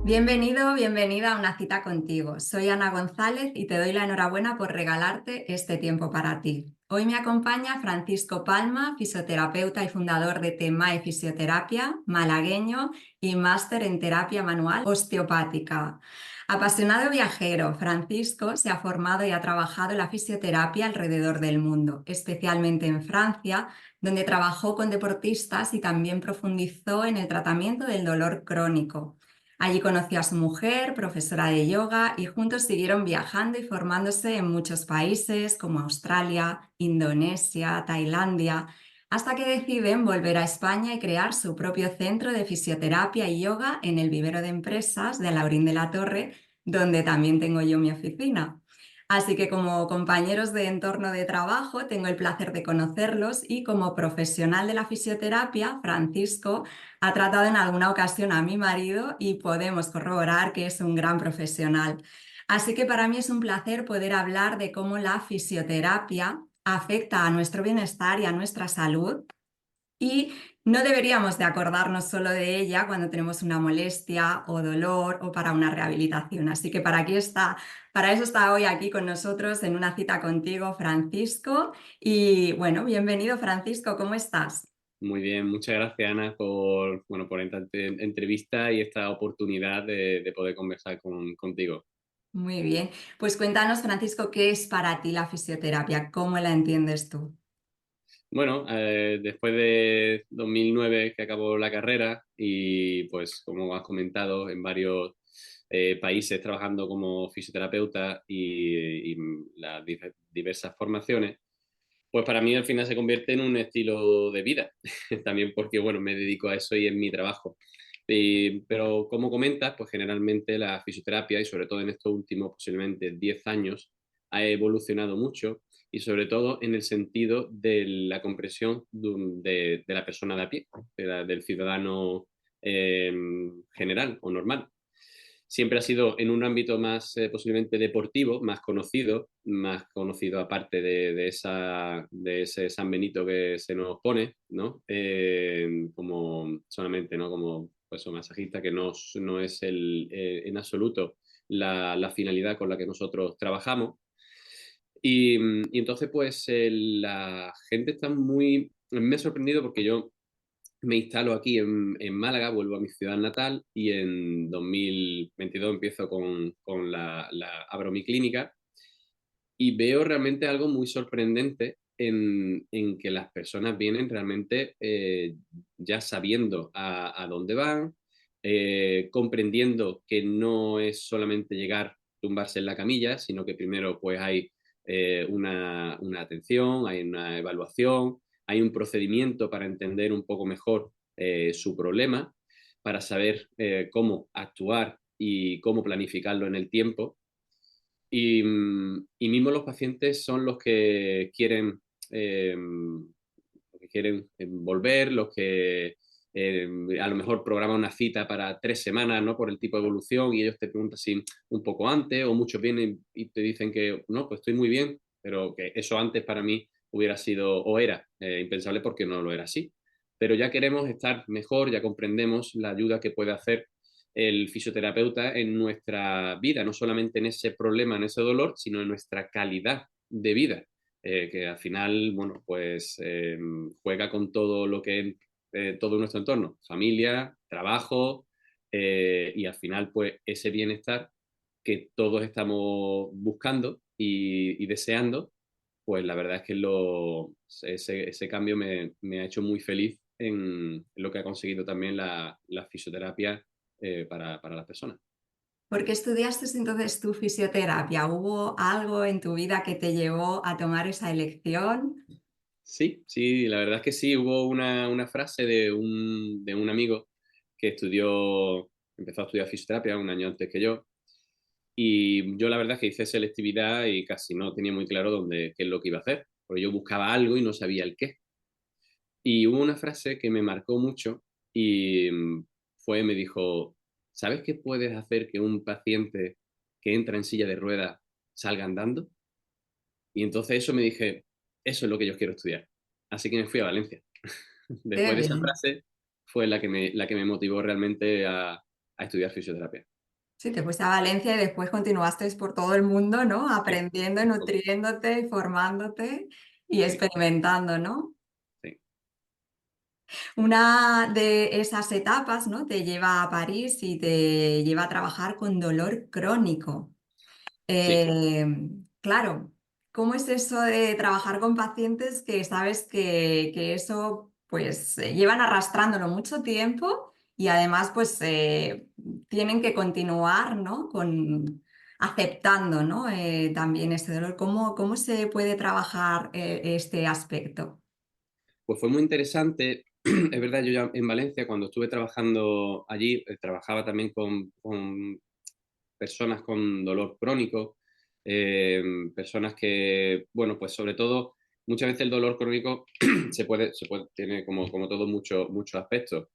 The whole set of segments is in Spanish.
Bienvenido, bienvenida a una cita contigo. Soy Ana González y te doy la enhorabuena por regalarte este tiempo para ti. Hoy me acompaña Francisco Palma, fisioterapeuta y fundador de TEMAE Fisioterapia, malagueño y máster en terapia manual osteopática. Apasionado viajero, Francisco se ha formado y ha trabajado en la fisioterapia alrededor del mundo, especialmente en Francia, donde trabajó con deportistas y también profundizó en el tratamiento del dolor crónico. Allí conoció a su mujer, profesora de yoga, y juntos siguieron viajando y formándose en muchos países como Australia, Indonesia, Tailandia, hasta que deciden volver a España y crear su propio centro de fisioterapia y yoga en el vivero de empresas de Alaurín de la Torre, donde también tengo yo mi oficina. Así que como compañeros de entorno de trabajo tengo el placer de conocerlos y como profesional de la fisioterapia, Francisco ha tratado en alguna ocasión a mi marido y podemos corroborar que es un gran profesional. Así que para mí es un placer poder hablar de cómo la fisioterapia afecta a nuestro bienestar y a nuestra salud y no deberíamos de acordarnos solo de ella cuando tenemos una molestia o dolor o para una rehabilitación. Así que para eso está hoy aquí con nosotros en una cita contigo, Francisco. Y bueno, bienvenido, Francisco, ¿cómo estás? Muy bien, muchas gracias Ana por esta entrevista y esta oportunidad de poder conversar contigo. Muy bien. Pues cuéntanos, Francisco, ¿qué es para ti la fisioterapia? ¿Cómo la entiendes tú? Bueno, después de 2009 que acabó la carrera y pues como has comentado en varios países trabajando como fisioterapeuta y las diversas formaciones, pues para mí al final se convierte en un estilo de vida, también porque bueno, me dedico a eso y es mi trabajo. Pero como comentas, pues generalmente la fisioterapia y sobre todo en estos últimos posiblemente 10 años ha evolucionado mucho y sobre todo en el sentido de la comprensión de la persona de a pie, del ciudadano eh, general o normal. Siempre ha sido en un ámbito más posiblemente deportivo, más conocido aparte de ese San Benito que se nos pone, ¿no? Como solamente, ¿no? Como pues, un masajista que no es en absoluto la finalidad con la que nosotros trabajamos. Y entonces, pues la gente está muy... Me ha sorprendido porque yo me instalo aquí en Málaga, vuelvo a mi ciudad natal y en 2022 empiezo abro mi clínica y veo realmente algo muy sorprendente en que las personas vienen realmente ya sabiendo a dónde van, comprendiendo que no es solamente llegar, tumbarse en la camilla, sino que primero pues hay una atención, hay una evaluación, hay un procedimiento para entender un poco mejor su problema, para saber cómo actuar y cómo planificarlo en el tiempo y mismo los pacientes son los que quieren volver, los que a lo mejor programan una cita para 3 semanas, ¿no? Por el tipo de evolución y ellos te preguntan si un poco antes o muchos vienen y te dicen que no, pues estoy muy bien, pero que eso antes para mí hubiera sido o era impensable porque no lo era así. Pero ya queremos estar mejor, ya comprendemos la ayuda que puede hacer el fisioterapeuta en nuestra vida, no solamente en ese problema, en ese dolor, sino en nuestra calidad de vida, que al final, bueno, pues juega con todo lo que es todo nuestro entorno, familia, trabajo, y al final, pues ese bienestar que todos estamos buscando y deseando, pues la verdad es que ese cambio me ha hecho muy feliz en lo que ha conseguido también la fisioterapia para las personas. ¿Por qué estudiaste entonces tu fisioterapia? ¿Hubo algo en tu vida que te llevó a tomar esa elección? Sí, sí, la verdad es que sí, hubo una frase de un amigo que empezó a estudiar fisioterapia un año antes que yo, y yo la verdad es que hice selectividad y casi no tenía muy claro qué es lo que iba a hacer, porque yo buscaba algo y no sabía el qué. Y hubo una frase que me marcó mucho y me dijo, ¿sabes qué puedes hacer que un paciente que entra en silla de ruedas salga andando? Y entonces eso me dije, eso es lo que yo quiero estudiar. Así que me fui a Valencia. Qué Después de esa bien. frase fue la que me motivó realmente a estudiar fisioterapia. Sí, te fuiste a Valencia y después continuaste por todo el mundo, ¿no? Sí, Aprendiendo, nutriéndote y formándote y sí, experimentando, ¿no? sí, Una de esas etapas, ¿no? Te lleva a París y te lleva a trabajar con dolor crónico. sí. Eh, claro, ¿cómo es eso de trabajar con pacientes que sabes que eso pues llevan arrastrándolo mucho tiempo y además pues tienen que continuar, ¿no? Con aceptando, ¿no? También ese dolor. ¿Cómo se puede trabajar este aspecto? Pues fue muy interesante. Es verdad, yo ya en Valencia, cuando estuve trabajando allí, trabajaba también con personas con dolor crónico, personas que, bueno, pues sobre todo, muchas veces el dolor crónico tiene como todo muchos aspectos.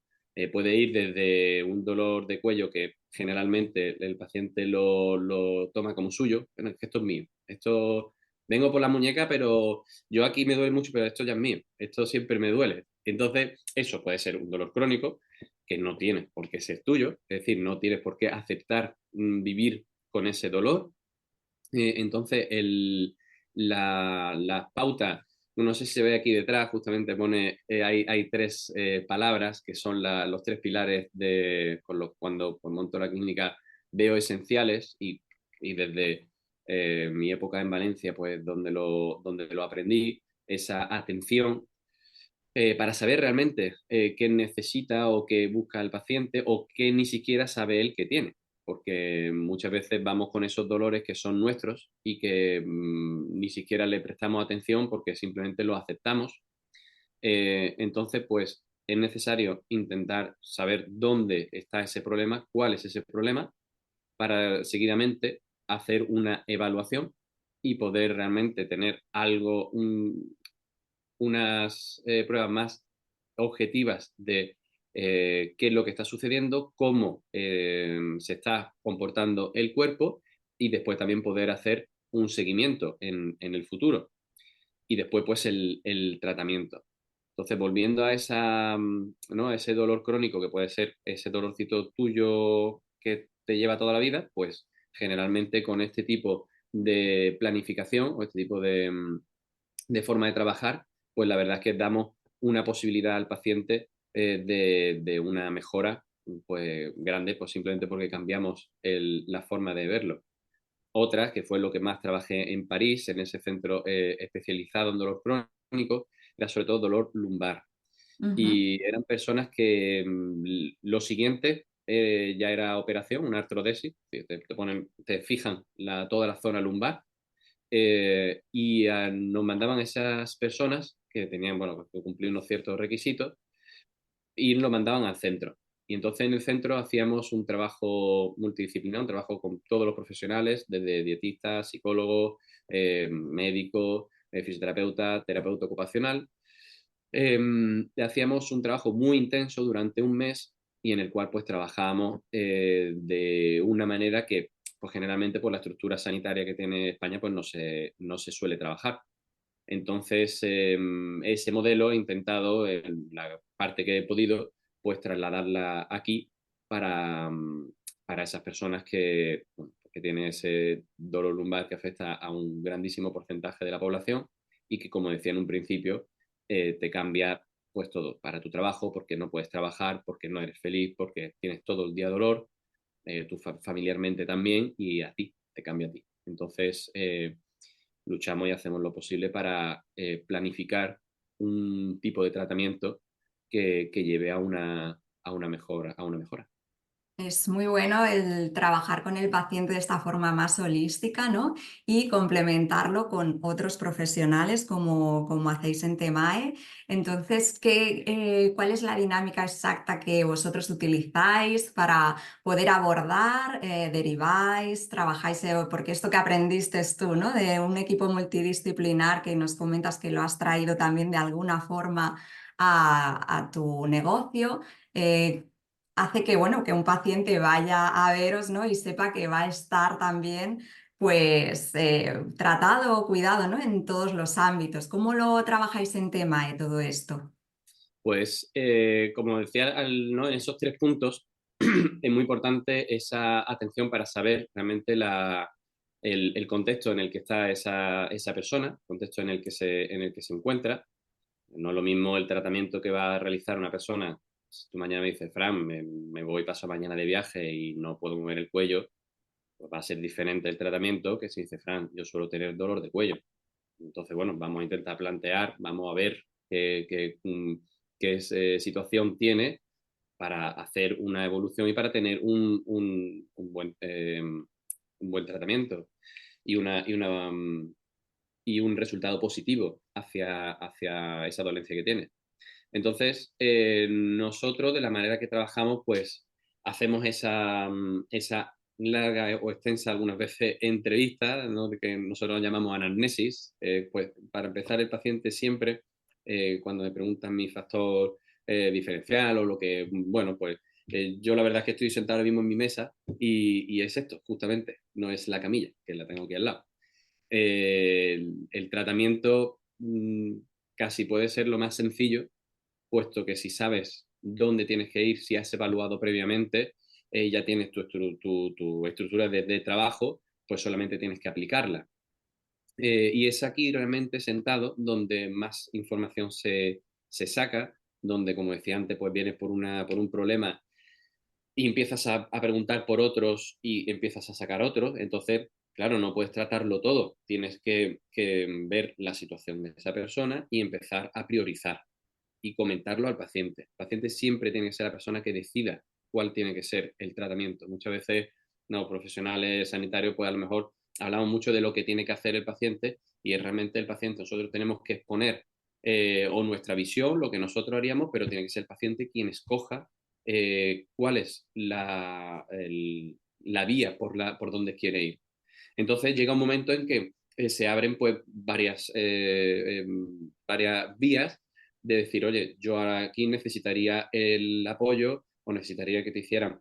Puede ir desde un dolor de cuello que generalmente el paciente lo toma como suyo. Bueno, es que esto es mío. Esto vengo por la muñeca, pero yo aquí me duele mucho, pero esto ya es mío. Esto siempre me duele. Entonces, eso puede ser un dolor crónico que no tienes por qué ser tuyo, es decir, no tienes por qué aceptar vivir con ese dolor. Entonces, la pauta, no sé si se ve aquí detrás, justamente pone, hay tres palabras que son los tres pilares cuando monto la clínica veo esenciales y desde mi época en Valencia, pues donde lo aprendí, esa atención para saber realmente qué necesita o qué busca el paciente o qué ni siquiera sabe él que tiene. Porque muchas veces vamos con esos dolores que son nuestros y que ni siquiera le prestamos atención porque simplemente los aceptamos. Entonces, pues es necesario intentar saber dónde está ese problema, cuál es ese problema, para seguidamente hacer una evaluación y poder realmente tener unas pruebas más objetivas de qué es lo que está sucediendo, cómo se está comportando el cuerpo y después también poder hacer un seguimiento en el futuro y después pues el tratamiento. Entonces, volviendo a ¿no? a ese dolor crónico que puede ser ese dolorcito tuyo que te lleva toda la vida, pues generalmente con este tipo de planificación o este tipo de forma de trabajar, pues la verdad es que damos una posibilidad al paciente de una mejora pues grande, pues simplemente porque cambiamos la forma de verlo. Otra, que fue lo que más trabajé en París, en ese centro especializado en dolor crónico, era sobre todo dolor lumbar. Ujú. Y eran personas que lo siguiente ya era operación, una artrodesis, te fijan toda la zona lumbar nos mandaban esas personas que tenían, bueno, que cumplir unos ciertos requisitos y lo mandaban al centro. Y entonces en el centro hacíamos un trabajo multidisciplinar, un trabajo con todos los profesionales, desde dietistas, psicólogos, médicos, fisioterapeuta, terapeuta ocupacional. Hacíamos un trabajo muy intenso durante un mes y en el cual pues trabajábamos de una manera que pues generalmente por la estructura sanitaria que tiene España pues no se suele trabajar. Entonces, ese modelo he intentado, en la parte que he podido, pues trasladarla aquí para, para esas personas bueno, que tienen ese dolor lumbar que afecta a un grandísimo porcentaje de la población y que, como decía en un principio, te cambia pues todo para tu trabajo, porque no puedes trabajar, porque no eres feliz, porque tienes todo el día dolor, tú familiarmente también y a ti, te cambia a ti. Entonces, luchamos y hacemos lo posible para planificar un tipo de tratamiento que lleve a una mejora, a una mejora. Es muy bueno el trabajar con el paciente de esta forma más holística, ¿no? Y complementarlo con otros profesionales como hacéis en Temae. Entonces, ¿cuál es la dinámica exacta que vosotros utilizáis para poder abordar? ¿Deriváis? ¿Trabajáis? Porque esto que aprendiste tú, ¿no? De un equipo multidisciplinar que nos comentas que lo has traído también de alguna forma a tu negocio. Hace que, bueno, que un paciente vaya a veros, ¿no? Y sepa que va a estar también, pues, tratado o cuidado, ¿no? En todos los ámbitos. ¿Cómo lo trabajáis en tema de todo esto? Pues, como decía, ¿no? En esos tres puntos, es muy importante esa atención para saber realmente el contexto en el que está esa persona, el contexto en el que se encuentra. No es lo mismo el tratamiento que va a realizar una persona. Si tú mañana me dices, Fran, me voy, paso mañana de viaje y no puedo mover el cuello, pues va a ser diferente el tratamiento que si dice, Fran, yo suelo tener dolor de cuello. Entonces, bueno, vamos a intentar plantear, vamos a ver qué situación tiene para hacer una evolución y para tener un buen tratamiento y, y un resultado positivo hacia esa dolencia que tiene. Entonces, nosotros de la manera que trabajamos, pues hacemos esa larga o extensa algunas veces entrevista, ¿no? Que nosotros llamamos anamnesis. Pues para empezar, el paciente siempre, cuando me preguntan mi factor diferencial o lo que, bueno, pues yo la verdad es que estoy sentado ahora mismo en mi mesa y es esto, justamente, no es la camilla, que la tengo aquí al lado. El tratamiento casi puede ser lo más sencillo, puesto que si sabes dónde tienes que ir, si has evaluado previamente, ya tienes tu estructura de trabajo, pues solamente tienes que aplicarla. Y es aquí realmente sentado donde más información se saca, donde, como decía antes, pues vienes por un problema y empiezas a preguntar por otros y empiezas a sacar otros. Entonces, claro, no puedes tratarlo todo. Tienes que ver la situación de esa persona y empezar a priorizar y comentarlo al paciente. El paciente siempre tiene que ser la persona que decida cuál tiene que ser el tratamiento. Muchas veces, no, profesionales sanitarios, pues a lo mejor hablamos mucho de lo que tiene que hacer el paciente y es realmente el paciente. Nosotros tenemos que exponer o nuestra visión, lo que nosotros haríamos, pero tiene que ser el paciente quien escoja cuál es la vía por donde quiere ir. Entonces llega un momento en que se abren pues varias vías de decir, oye, yo aquí necesitaría el apoyo o necesitaría que te hicieran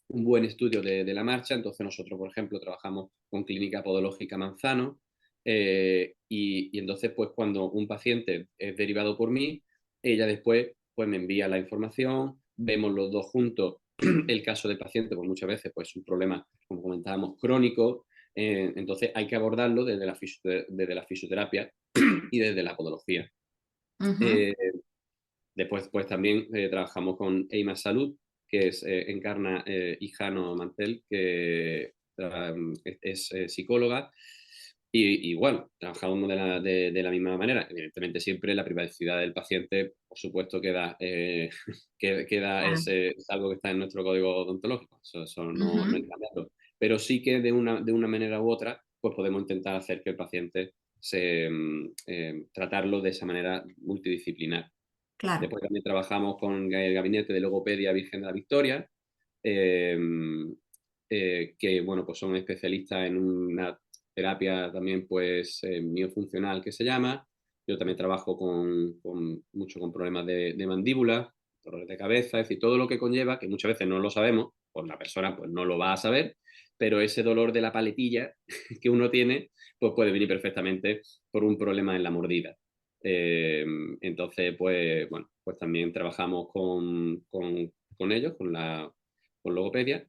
un buen estudio de la marcha. Entonces nosotros, por ejemplo, trabajamos con Clínica Podológica Manzano y entonces pues cuando un paciente es derivado por mí, ella después pues me envía la información, vemos los dos juntos el caso del paciente, pues muchas veces pues es un problema, como comentábamos, crónico, entonces hay que abordarlo desde la fisioterapia y desde la podología. Ujú. Eh, Después, pues también trabajamos con Eima Salud, que encarna Hijano Mantel, que es psicóloga. Y igual, trabajamos de la misma manera. Evidentemente, siempre la privacidad del paciente, por supuesto, Ah, es algo que está en nuestro código odontológico. Eso no hay ujú. que cambiarlo. Pero sí que de una manera u otra, pues podemos intentar hacer que el paciente tratarlo de esa manera multidisciplinar. Claro. Después también trabajamos con el gabinete de logopedia Virgen de la Victoria, eh, que bueno, pues son especialistas en una terapia también pues miofuncional que se llama. Yo también trabajo mucho con problemas de mandíbula, dolores de cabeza, es decir, todo lo que conlleva, que muchas veces no lo sabemos, pues la persona pues no lo va a saber, pero ese dolor de la paletilla que uno tiene, pues puede venir perfectamente por un problema en la mordida. Eh, entonces, pues bueno, pues también trabajamos con ellos, con logopedia.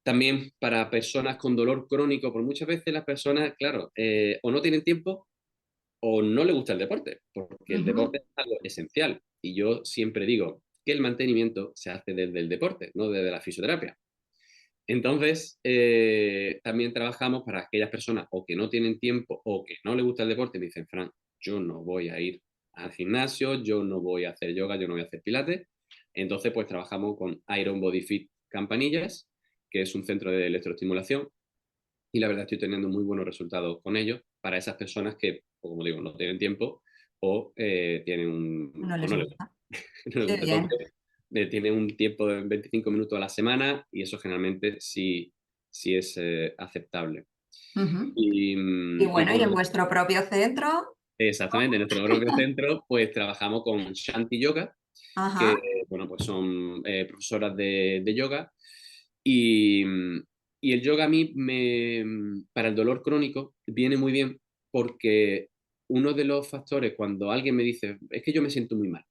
También para personas con dolor crónico, por muchas veces las personas, claro, o no tienen tiempo o no les gusta el deporte, porque el Ujú. deporte es algo esencial. Y yo siempre digo que el mantenimiento se hace desde el deporte, no desde la fisioterapia. Entonces, también trabajamos para aquellas personas o que no tienen tiempo o que no les gusta el deporte y me dicen, Fran, yo no voy a ir al gimnasio, yo no voy a hacer yoga, yo no voy a hacer pilates. Entonces, pues trabajamos con Iron Body Fit Campanillas, que es un centro de electroestimulación y la verdad estoy teniendo muy buenos resultados con ellos para esas personas que, como digo, no tienen tiempo o No o les no les gusta. no les Qué gusta. bien. Entonces, tiene un tiempo de 25 minutos a la semana y eso generalmente sí es aceptable. Ujú. Y, Y y bueno, y con en vuestro propio centro. exactamente, en nuestro propio centro, pues trabajamos con Shanti Yoga, que, Ajá. bueno, pues son profesoras de yoga. Y, y el yoga a mí, para el dolor crónico, viene muy bien porque uno de los factores, cuando alguien me dice, es que yo me siento muy mal,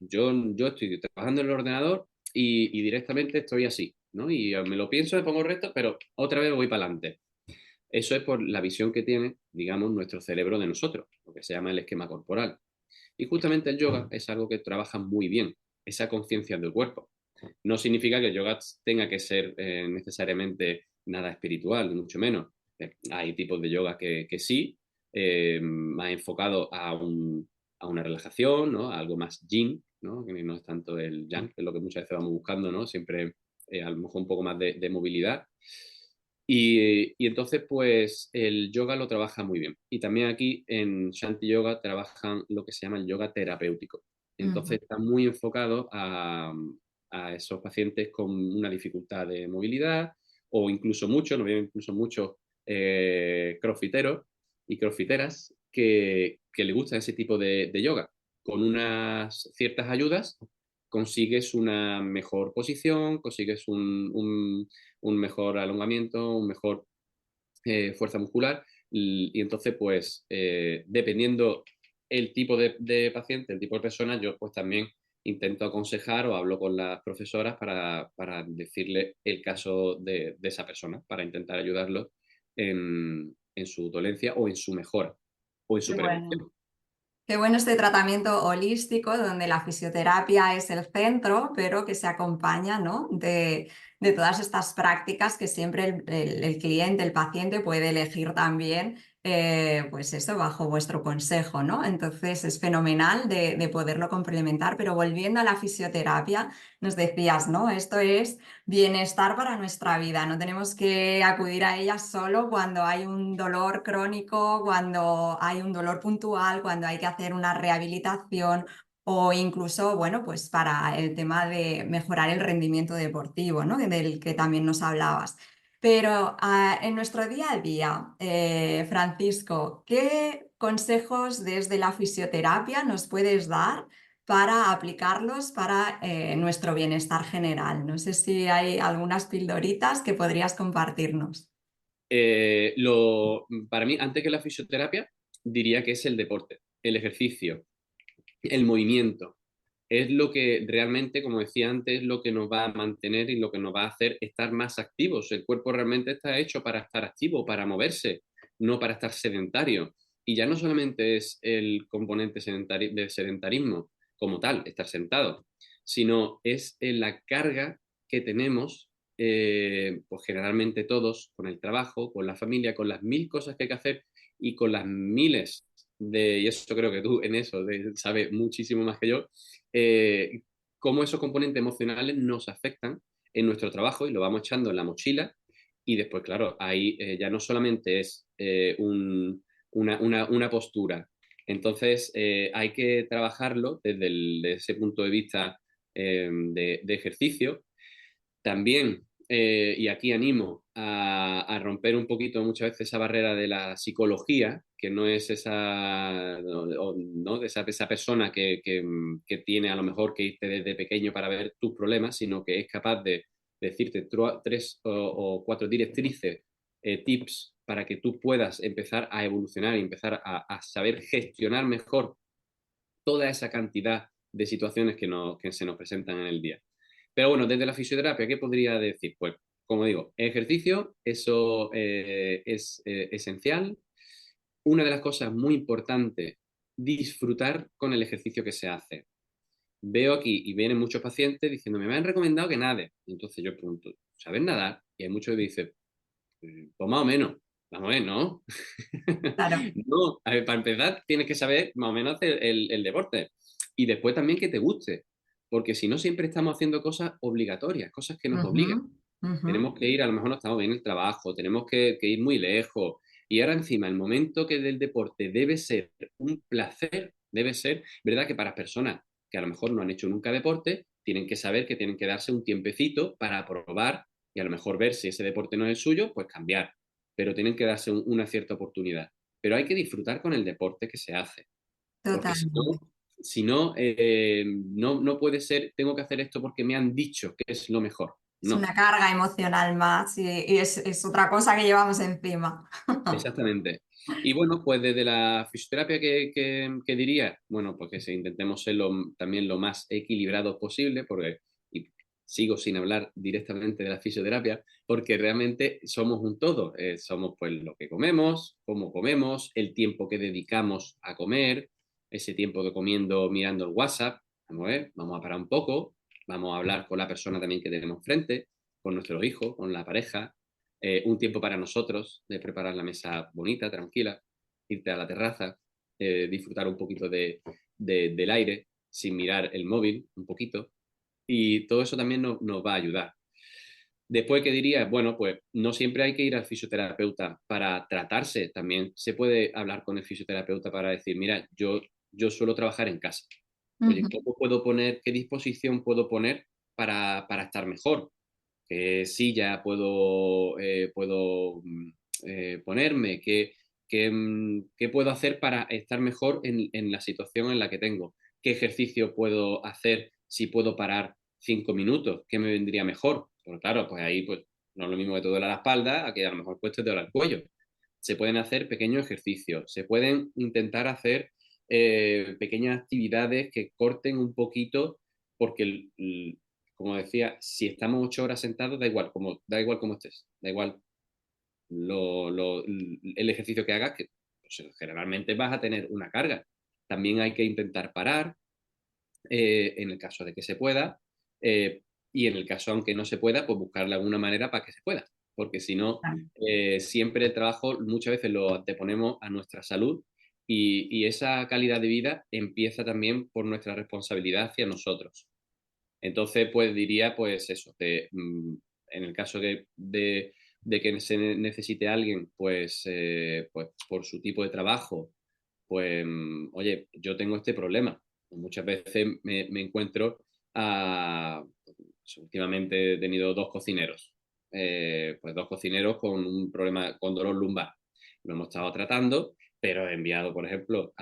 yo estoy trabajando en el ordenador y directamente estoy así, ¿no? Y me lo pienso, me pongo recto, pero otra vez voy para adelante. Eso es por la visión que tiene, digamos, nuestro cerebro de nosotros, lo que se llama el esquema corporal. Y justamente el yoga es algo que trabaja muy bien, esa conciencia del cuerpo. No significa que el yoga tenga que ser necesariamente nada espiritual, ni mucho menos. Hay tipos de yoga que sí, más enfocado a una relajación, ¿no? A algo más yin, ¿no? Que no es tanto el yang, que es lo que muchas veces vamos buscando, ¿no? Siempre a lo mejor un poco más de movilidad. Y entonces, pues el yoga lo trabaja muy bien. Y también aquí en Shanti Yoga trabajan lo que se llama el yoga terapéutico. Ujú. Entonces está muy enfocado a esos pacientes con una dificultad de movilidad o incluso muchos, no veo incluso muchos crossfiteros y crossfiteras que le gusta ese tipo de yoga. Con unas ciertas ayudas consigues una mejor posición, consigues un mejor alongamiento, un mejor fuerza muscular y entonces pues dependiendo el tipo de paciente, el tipo de persona, yo pues también intento aconsejar o hablo con las profesoras para decirle el caso de esa persona, para intentar ayudarlo en su dolencia o en su mejora o en Qué su bueno. prevención. Qué bueno este tratamiento holístico donde la fisioterapia es el centro, pero que se acompaña, ¿no? de todas estas prácticas que siempre el cliente, el paciente puede elegir también, pues eso, bajo vuestro consejo, ¿no? Entonces es fenomenal de poderlo complementar, pero volviendo a la fisioterapia, nos decías, ¿no? Esto es bienestar para nuestra vida. No tenemos que acudir a ella solo cuando hay un dolor crónico, cuando hay un dolor puntual, cuando hay que hacer una rehabilitación o incluso, bueno, pues para el tema de mejorar el rendimiento deportivo, ¿no? Del que también nos hablabas. Pero en nuestro día a día, Francisco, ¿qué consejos desde la fisioterapia nos puedes dar para aplicarlos para nuestro bienestar general? No sé si hay algunas pildoritas que podrías compartirnos. Para mí, antes que la fisioterapia, diría que es el deporte, el ejercicio, el movimiento. Es lo que realmente, como decía antes, lo que nos va a mantener y lo que nos va a hacer estar más activos. El cuerpo realmente está hecho para estar activo, para moverse, no para estar sedentario. Y ya no solamente es el componente del sedentarismo como tal, estar sentado, sino es la carga que tenemos, pues generalmente todos, con el trabajo, con la familia, con las mil cosas que hay que hacer y con las miles y eso creo que tú en eso sabes muchísimo más que yo, eh, cómo esos componentes emocionales nos afectan en nuestro trabajo y lo vamos echando en la mochila y después, claro, ahí ya no solamente es una postura, entonces hay que trabajarlo desde ese punto de vista de ejercicio también, y aquí animo a romper un poquito muchas veces esa barrera de la psicología, que no es esa, ¿no? De esa persona que tiene a lo mejor que irte desde pequeño para ver tus problemas, sino que es capaz de decirte tres o cuatro directrices, tips para que tú puedas empezar a evolucionar y empezar a saber gestionar mejor toda esa cantidad de situaciones que se nos presentan en el día. Pero bueno, desde la fisioterapia, ¿qué podría decir? Pues, como digo, ejercicio, eso es esencial. Una de las cosas muy importantes, disfrutar con el ejercicio que se hace. Veo aquí y vienen muchos pacientes diciéndome, me han recomendado que nade. Entonces yo pregunto, ¿sabes nadar? Y hay muchos que dicen, pues más o menos. Vamos a ver, ¿no? Claro. No, a ver, para empezar tienes que saber más o menos hacer el deporte y después también que te guste, porque si no siempre estamos haciendo cosas obligatorias, cosas que nos Ujú, obligan. ujú. Tenemos que ir, a lo mejor no estamos bien en el trabajo, tenemos que ir muy lejos y ahora encima el momento que del deporte debe ser un placer, debe ser, verdad que para personas que a lo mejor no han hecho nunca deporte, tienen que saber que tienen que darse un tiempecito para probar y a lo mejor ver si ese deporte no es el suyo, pues cambiar, pero tienen que darse una cierta oportunidad. Pero hay que disfrutar con el deporte que se hace, porque Totalmente. si no, no puede ser, tengo que hacer esto porque me han dicho que es lo mejor. Es No, una carga emocional más y es otra cosa que llevamos encima. exactamente. Y bueno, pues desde la fisioterapia que diría, bueno, pues que intentemos ser también lo más equilibrados posible, porque y sigo sin hablar directamente de la fisioterapia, porque realmente somos un todo. Somos pues lo que comemos, cómo comemos, el tiempo que dedicamos a comer, ese tiempo de comiendo mirando el WhatsApp. Vamos a ver, vamos a parar un poco, vamos a hablar con la persona también que tenemos frente, con nuestro hijo, con la pareja, un tiempo para nosotros, de preparar la mesa bonita, tranquila, irte a la terraza, disfrutar un poquito del aire sin mirar el móvil, un poquito, y todo eso también nos va a ayudar. Después, ¿qué diría? Bueno, pues no siempre hay que ir al fisioterapeuta para tratarse, también se puede hablar con el fisioterapeuta para decir, mira, yo suelo trabajar en casa. Oye, Ujú. ¿cómo puedo poner, qué disposición puedo poner para estar mejor? ¿Qué silla puedo ponerme? ¿Qué puedo hacer para estar mejor en la situación en la que tengo? ¿Qué ejercicio puedo hacer si puedo parar 5 minutos? ¿Qué me vendría mejor? Pero claro, pues ahí pues, no es lo mismo que te duela la espalda a que a lo mejor pues te duela el cuello. Se pueden hacer pequeños ejercicios, se pueden intentar hacer pequeñas actividades que corten un poquito, porque como decía, si estamos 8 horas sentados, da igual cómo estés, da igual el ejercicio que hagas, que pues, generalmente vas a tener una carga. También hay que intentar parar, en el caso de que se pueda, eh, y en el caso, aunque no se pueda, pues buscarle alguna manera para que se pueda, porque si no, siempre el trabajo muchas veces lo anteponemos a nuestra salud y esa calidad de vida empieza también por nuestra responsabilidad hacia nosotros. Entonces, pues diría, pues eso, en el caso de que se necesite alguien, pues por su tipo de trabajo, pues, oye, yo tengo este problema. Muchas veces me encuentro pues, últimamente he tenido dos cocineros, pues dos cocineros con un problema, con dolor lumbar. Lo hemos estado tratando, pero he enviado, por ejemplo,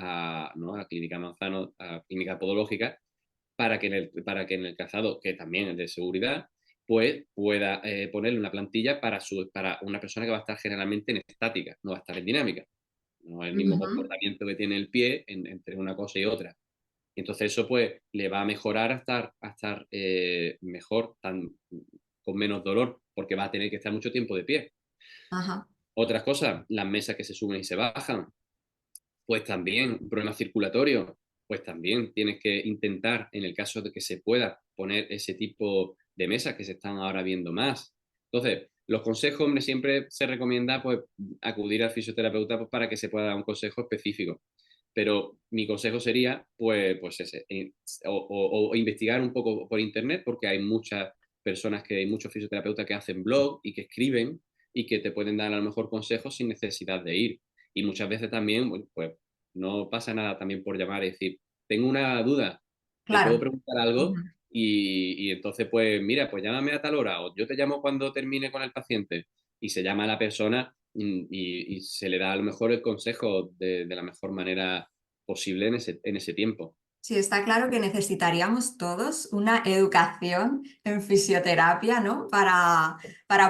¿no? a Clínica Manzano, a Clínica Podológica, para que en el calzado, que también es de seguridad, pues pueda ponerle una plantilla para una persona que va a estar generalmente en estática, no va a estar en dinámica. No es el mismo Ujú. comportamiento que tiene el pie entre una cosa y otra. Y entonces eso pues le va a mejorar a estar mejor, con menos dolor, porque va a tener que estar mucho tiempo de pie. Ajá. Otras cosas, las mesas que se suben y se bajan, pues también, un problema circulatorio, pues también tienes que intentar, en el caso de que se pueda, poner ese tipo de mesas que se están ahora viendo más. Entonces, los consejos, hombre, siempre se recomienda pues acudir al fisioterapeuta pues, para que se pueda dar un consejo específico. Pero mi consejo sería, pues ese, o investigar un poco por internet, porque hay muchas personas, hay muchos fisioterapeutas que hacen blog y que escriben y que te pueden dar a lo mejor consejos sin necesidad de ir. Y muchas veces también, bueno, pues no pasa nada también por llamar y decir, tengo una duda, te puedo Claro. preguntar algo, Ujú. y entonces pues mira, pues llámame a tal hora o yo te llamo cuando termine con el paciente, y se llama a la persona y se le da a lo mejor el consejo de la mejor manera posible en ese tiempo. Sí, está claro que necesitaríamos todos una educación en fisioterapia, ¿no? Para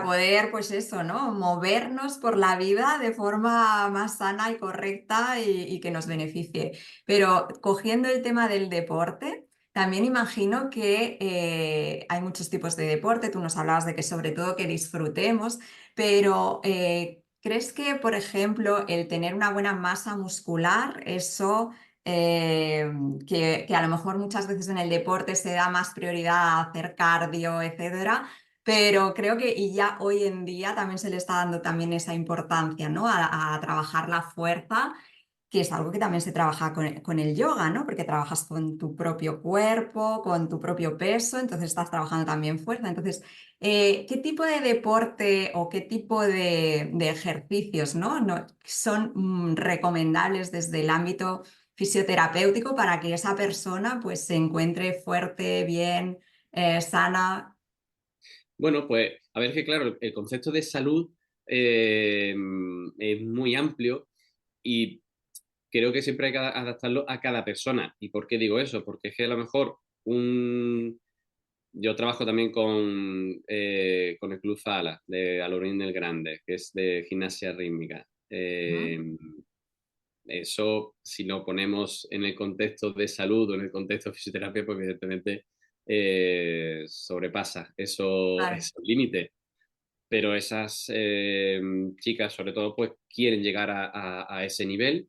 poder, pues eso, ¿no? Movernos por la vida de forma más sana y correcta y que nos beneficie. Pero cogiendo el tema del deporte, también imagino que hay muchos tipos de deporte. Tú nos hablabas de que sobre todo que disfrutemos, pero ¿crees que, por ejemplo, el tener una buena masa muscular, eso eh, que a lo mejor muchas veces en el deporte se da más prioridad a hacer cardio, etcétera, pero creo que y ya hoy en día también se le está dando también esa importancia, ¿no? A trabajar la fuerza, que es algo que también se trabaja con el yoga, ¿no? Porque trabajas con tu propio cuerpo, con tu propio peso, entonces estás trabajando también fuerza. Entonces, ¿qué tipo de deporte o qué tipo de ejercicios, ¿no? son recomendables desde el ámbito fisioterapéutico para que esa persona pues se encuentre fuerte, bien, sana? Bueno, pues a ver que claro, el concepto de salud es muy amplio y creo que siempre hay que adaptarlo a cada persona. ¿Y por qué digo eso? Porque es que a lo mejor yo trabajo también con el Club Zala de Alorín del Grande, que es de gimnasia rítmica. Eso, si lo ponemos en el contexto de salud o en el contexto de fisioterapia, pues evidentemente sobrepasa Claro. esos límites. Pero esas chicas, sobre todo, pues quieren llegar a ese nivel.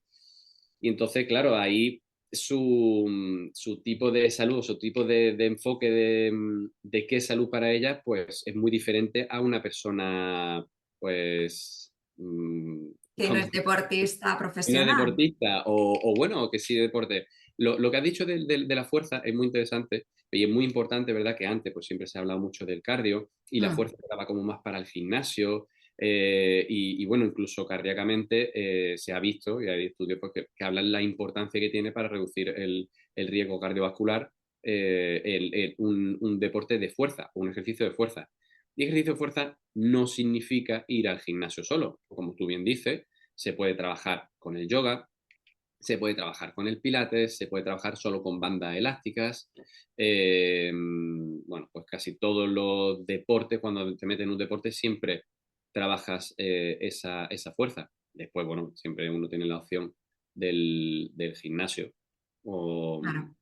Y entonces, claro, ahí su tipo de salud, su tipo de enfoque de qué es salud para ellas, pues es muy diferente a una persona, pues, Que no es deportista no es profesional. deportista o bueno, que sí de deporte. Lo que has dicho de la fuerza es muy interesante y es muy importante, ¿verdad? Que antes pues siempre se ha hablado mucho del cardio y la Mm, fuerza estaba como más para el gimnasio y bueno, incluso cardíacamente se ha visto y hay estudios pues, que hablan la importancia que tiene para reducir el riesgo cardiovascular un deporte de fuerza, un ejercicio de fuerza. Y ejercicio de fuerza no significa ir al gimnasio solo, como tú bien dices, se puede trabajar con el yoga, se puede trabajar con el pilates, se puede trabajar solo con bandas elásticas. Bueno, pues casi todos los deportes, cuando te metes en un deporte, siempre trabajas esa fuerza. Después, bueno, siempre uno tiene la opción del gimnasio o, claro.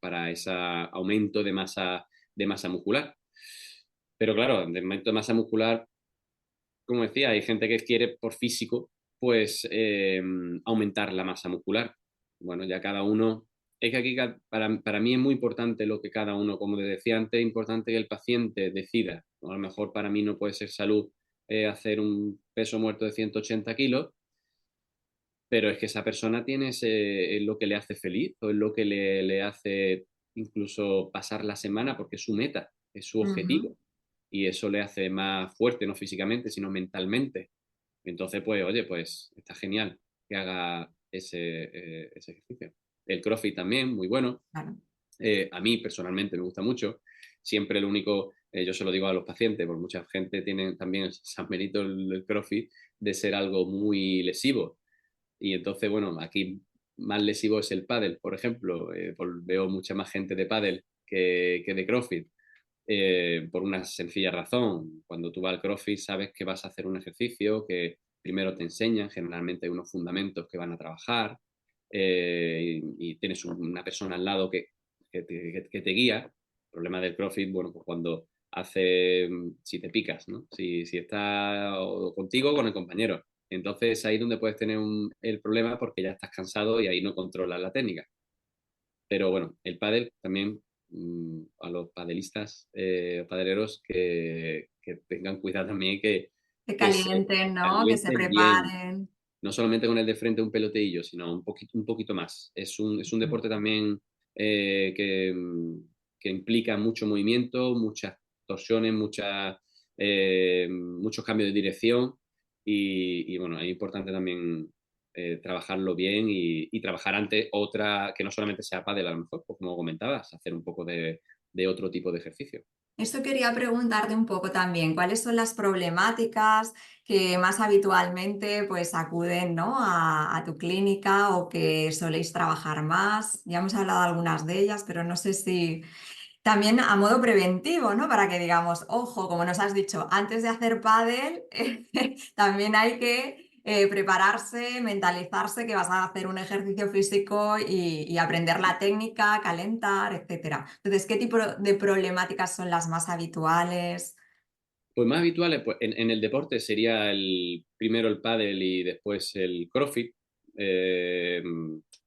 para ese aumento de masa muscular. Pero claro, de aumento de masa muscular como decía, hay gente que quiere por físico, pues aumentar la masa muscular. Bueno, ya cada uno, es que aquí para mí es muy importante lo que cada uno, como te decía antes, es importante que el paciente decida. ¿No? A lo mejor para mí no puede ser salud hacer un peso muerto de 180 kilos, pero es que esa persona tiene es lo que le hace feliz o es lo que le hace incluso pasar la semana porque es su meta, es su Ujú. objetivo. Y eso le hace más fuerte, no físicamente, sino mentalmente. Entonces, pues, oye, pues está genial que haga ese ejercicio. El CrossFit también, muy bueno. Claro. A mí personalmente me gusta mucho. Siempre lo único, yo se lo digo a los pacientes, porque mucha gente tiene también el San Benito el CrossFit de ser algo muy lesivo. Y entonces, bueno, aquí más lesivo es el pádel, por ejemplo. Veo mucha más gente de pádel que de CrossFit por una sencilla razón. Cuando tú vas al CrossFit sabes que vas a hacer un ejercicio, que primero te enseñan, generalmente hay unos fundamentos que van a trabajar y tienes una persona al lado que te guía. El problema del CrossFit, bueno, pues cuando si te picas, ¿no? Si está contigo o con el compañero. Entonces ahí es donde puedes tener el problema porque ya estás cansado y ahí no controlas la técnica. Pero bueno, el pádel también a los padelistas, padeleros, que tengan cuidado también Que que se calienten, ¿no? Que se calienten bien, preparen. no solamente con el de frente un peloteillo, sino un poquito más. Es un deporte también que implica mucho movimiento, muchas torsiones, muchos cambios de dirección y bueno, es importante también trabajarlo bien y trabajar antes otra que no solamente sea pádel a lo mejor, pues como comentabas, hacer un poco de otro tipo de ejercicio. Esto quería preguntarte un poco también, ¿cuáles son las problemáticas que más habitualmente pues acuden, ¿no? a tu clínica o que soléis trabajar más? Ya hemos hablado de algunas de ellas, pero no sé si también a modo preventivo, ¿no? Para que digamos, ojo, como nos has dicho, antes de hacer pádel, también hay que prepararse, mentalizarse que vas a hacer un ejercicio físico y aprender la técnica, calentar, etcétera. Entonces, ¿qué tipo de problemáticas son las más habituales? Pues más habituales, pues en el deporte sería primero el pádel y después el CrossFit. Eh,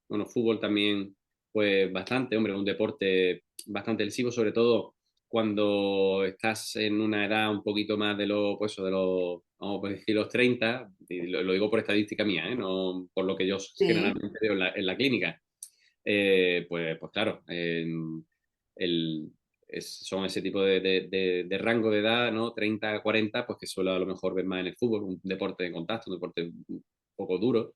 bueno, fútbol también, pues bastante, hombre, un deporte bastante lesivo, sobre todo cuando estás en una edad un poquito más pues, de los, vamos a decir, los 30, y lo digo por estadística mía, ¿eh? No por lo que yo Sí. generalmente veo en la clínica. Pues claro, el, son ese tipo de rango de edad, ¿no? 30 a 40, pues que suele a lo mejor ver más en el fútbol, un deporte de contacto, un deporte un poco duro.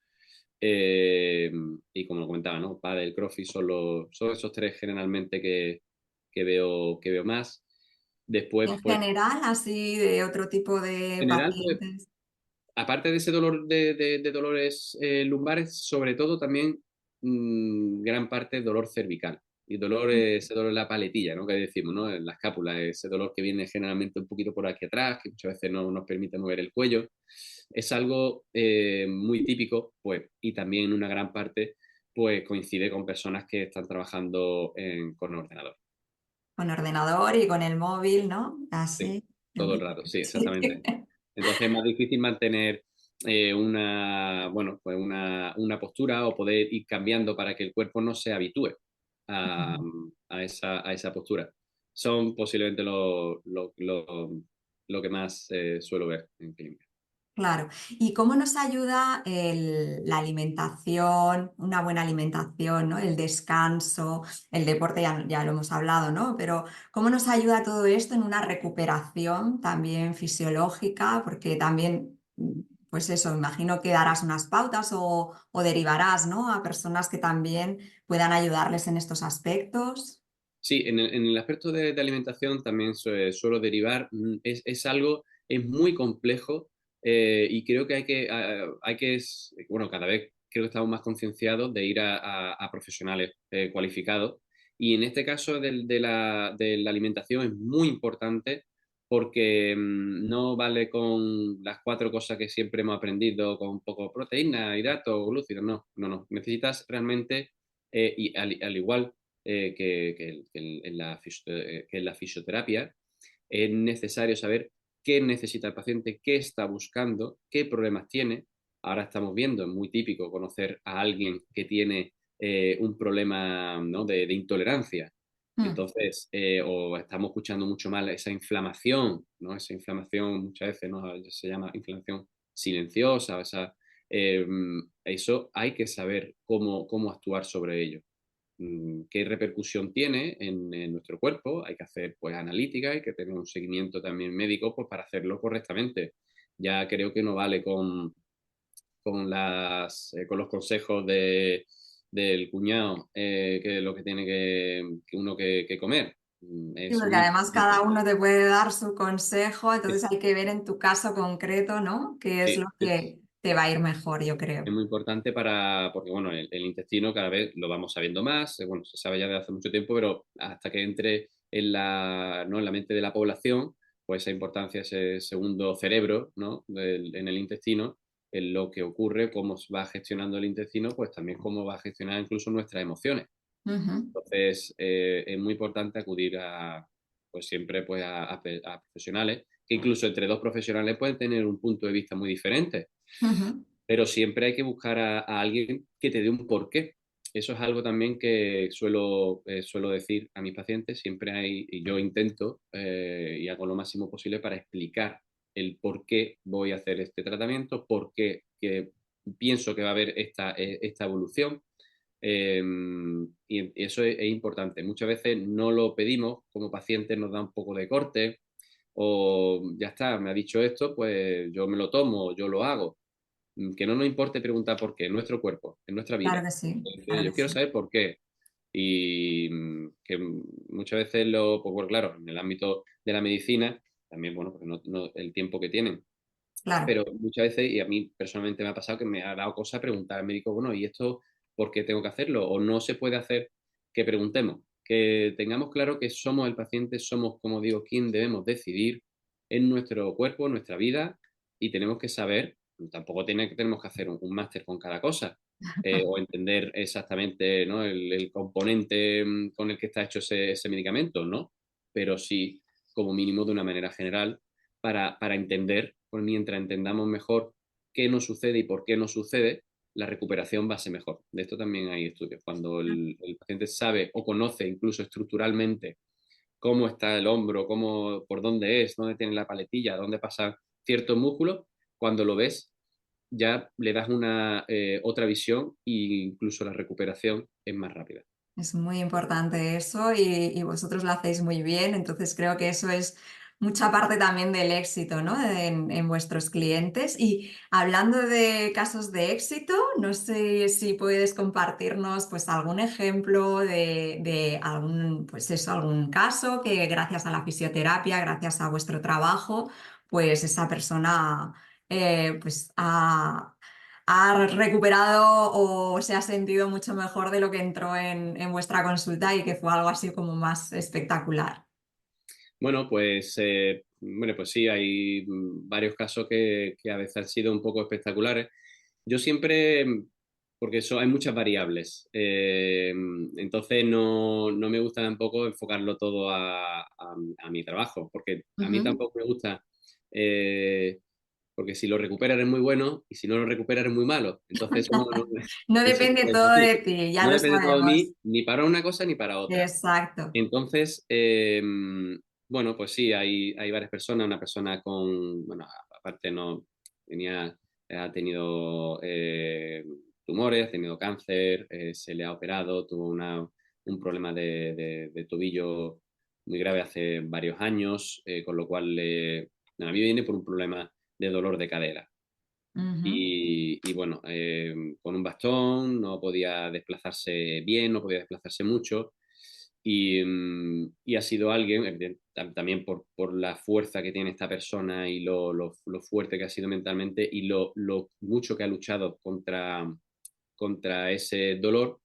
Eh, y como lo comentaba, ¿no? Pádel, CrossFit son esos tres generalmente que veo más. Después, En pues, general, así de otro tipo de en general, pues, pacientes. aparte de ese dolor de dolores lumbares, sobre todo también gran parte dolor cervical. Y ese dolor en la paletilla, ¿no? Que decimos, ¿no? En la escápula, ese dolor que viene generalmente un poquito por aquí atrás, que muchas veces no nos permite mover el cuello. Es algo muy típico, pues, y también en una gran parte, pues coincide con personas que están trabajando con ordenador. Con ordenador y con el móvil, ¿no? Sí, Así. todo el rato, sí, Sí. exactamente. Entonces es más difícil mantener bueno, pues una postura o poder ir cambiando para que el cuerpo no se habitúe a, a esa postura. Son posiblemente lo que más suelo ver en clínica. Claro. ¿Y cómo nos ayuda la alimentación, una buena alimentación, ¿no? El descanso, el deporte, ya lo hemos hablado, ¿no? Pero ¿cómo nos ayuda todo esto en una recuperación también fisiológica? Porque también, pues eso, imagino que darás unas pautas o derivarás, ¿no? A personas que también puedan ayudarles en estos aspectos. Sí, en el aspecto de alimentación también suelo derivar. Es algo, es muy complejo y creo que bueno, cada vez creo que estamos más concienciados de ir a profesionales cualificados. Y en este caso de la alimentación es muy importante porque no vale con las cuatro cosas que siempre hemos aprendido, con un poco de proteína, hidratos, glúcidos, no, no, no. Necesitas realmente, y al igual que en la fisioterapia, es necesario saber qué necesita el paciente, qué está buscando, qué problemas tiene. Ahora estamos viendo, es muy típico conocer a alguien que tiene un problema, ¿no? de intolerancia. Mm. Entonces, o estamos escuchando mucho mal esa inflamación, ¿no? Esa inflamación muchas veces, ¿no? Se llama inflamación silenciosa, eh, eso hay que saber cómo actuar sobre ello, qué repercusión tiene en nuestro cuerpo. Hay que hacer pues analítica, hay que tener un seguimiento también médico pues, para hacerlo correctamente. Ya creo que no vale con los consejos del cuñado, que es lo que tiene que uno que comer. Sí, Es porque muy además cada importante. uno te puede dar su consejo, Sí, entonces hay que ver en tu caso concreto, ¿no? Qué es sí, lo sí. que te va a ir mejor, yo creo. Es muy importante porque bueno, el intestino cada vez lo vamos sabiendo más, bueno, se sabe ya de hace mucho tiempo, pero hasta que entre ¿no? en la mente de la población, pues esa importancia, ese segundo cerebro, ¿no? en el intestino, en lo que ocurre, cómo va gestionando el intestino, pues también cómo va a gestionar incluso nuestras emociones. Ujú, Entonces, es muy importante acudir pues siempre pues a profesionales, que incluso entre dos profesionales pueden tener un punto de vista muy diferente, ujú, pero siempre hay que buscar a alguien que te dé un porqué. Eso es algo también que suelo decir a mis pacientes, siempre hay, y yo intento y hago lo máximo posible para explicar el por qué voy a hacer este tratamiento, por qué que pienso que va a haber esta evolución. eh, y eso es importante. Muchas veces no lo pedimos, como pacientes nos da un poco de corte, o ya está, me ha dicho esto, pues yo me lo tomo, yo lo hago. Que no nos importe preguntar por qué, en nuestro cuerpo, en nuestra claro vida. que sí, Entonces, claro yo que quiero sí. saber por qué. Y que muchas veces pues bueno, claro, en el ámbito de la medicina, también, bueno, porque el tiempo que tienen, Claro. pero muchas veces, y a mí personalmente me ha pasado que me ha dado cosa preguntar al médico, bueno, ¿y esto por qué tengo que hacerlo? O no se puede hacer que preguntemos, que tengamos claro que somos el paciente, somos, como digo, quien debemos decidir en nuestro cuerpo, en nuestra vida, y tenemos que saber, tampoco tenemos que hacer un máster con cada cosa, o entender exactamente, ¿no? el componente con el que está hecho ese medicamento, ¿no? Pero sí, como mínimo, de una manera general para entender, pues mientras entendamos mejor qué nos sucede y por qué nos sucede, la recuperación va a ser mejor. De esto también hay estudios. Cuando el paciente sabe o conoce incluso estructuralmente cómo está el hombro, por dónde es, dónde tiene la paletilla, dónde pasan ciertos músculos, cuando lo ves ya le das una otra visión e incluso la recuperación es más rápida. Es muy importante eso y vosotros lo hacéis muy bien, entonces creo que eso es mucha parte también del éxito, ¿no? En vuestros clientes. Y hablando de casos de éxito, no sé si puedes compartirnos pues algún ejemplo de algún, pues eso, algún caso que gracias a la fisioterapia, gracias a vuestro trabajo, pues esa persona pues ha recuperado o se ha sentido mucho mejor de lo que entró en vuestra consulta y que fue algo así como más espectacular. Bueno, pues sí, hay varios casos que a veces han sido un poco espectaculares. Yo siempre porque hay muchas variables. Entonces no me gusta tampoco enfocarlo todo a mi trabajo, porque a mí Ujú. tampoco me gusta, eh, porque si lo recuperas eres muy bueno y si no lo recuperas eres muy malo. Entonces No eso no depende puede ser todo así. de ti, ya No lo depende todo de sabemos. mí, ni para una cosa ni para otra. Exacto. Entonces, bueno, pues sí, hay varias personas, una persona con, bueno, aparte no, tenía, ha tenido tumores, ha tenido cáncer, se le ha operado, tuvo un problema de tobillo muy grave hace varios años, con lo cual a mí viene por un problema de dolor de cadera. Ujú. Y bueno, con un bastón no podía desplazarse bien, no podía desplazarse mucho. Y ha sido alguien, también por la fuerza que tiene esta persona y lo fuerte que ha sido mentalmente y lo mucho que ha luchado contra ese dolor,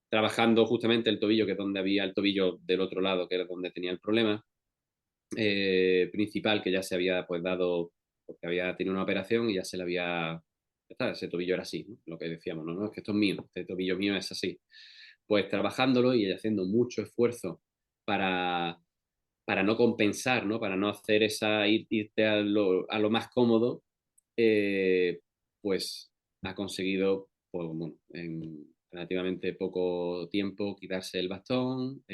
trabajando justamente el tobillo, que es donde había el tobillo del otro lado, que era donde tenía el problema principal, que ya se había pues dado, porque había tenido una operación y ya se le había, ya está, ese tobillo era así, ¿no? Lo que decíamos, no, no, es que esto es mío, este tobillo mío es así. Pues trabajándolo y haciendo mucho esfuerzo para, para no compensar, ¿no? Para no hacer irte a lo más cómodo, pues ha conseguido, pues, bueno, en relativamente poco tiempo quitarse el bastón,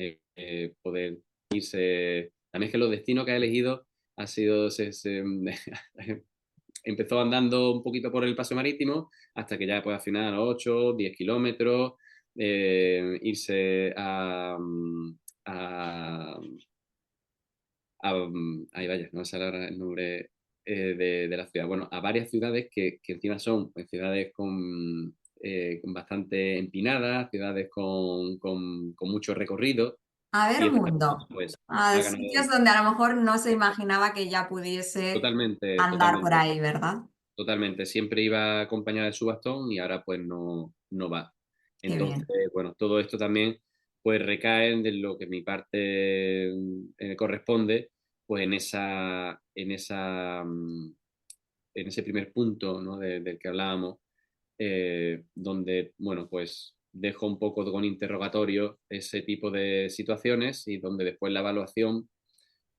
poder irse. También es que los destinos que ha elegido ha sido, empezó andando un poquito por el paso marítimo hasta que ya pues al final 8 10 kilómetros, irse a, ahí vaya, no me sale ahora el nombre de la ciudad. Bueno, a varias ciudades que encima son pues, ciudades con bastante empinadas, ciudades con mucho recorrido, A ver, y esta mundo. pues A ha ganado sitios donde a lo mejor no se imaginaba que ya pudiese totalmente, andar por totalmente, ahí, ¿verdad? totalmente. Siempre iba acompañada de su bastón y ahora pues no va. Qué Entonces, bien. bueno, todo esto también pues recae en lo que mi parte corresponde, pues en ese primer punto, ¿no? Del que hablábamos, donde, bueno, pues dejo un poco con interrogatorio ese tipo de situaciones y donde después la evaluación,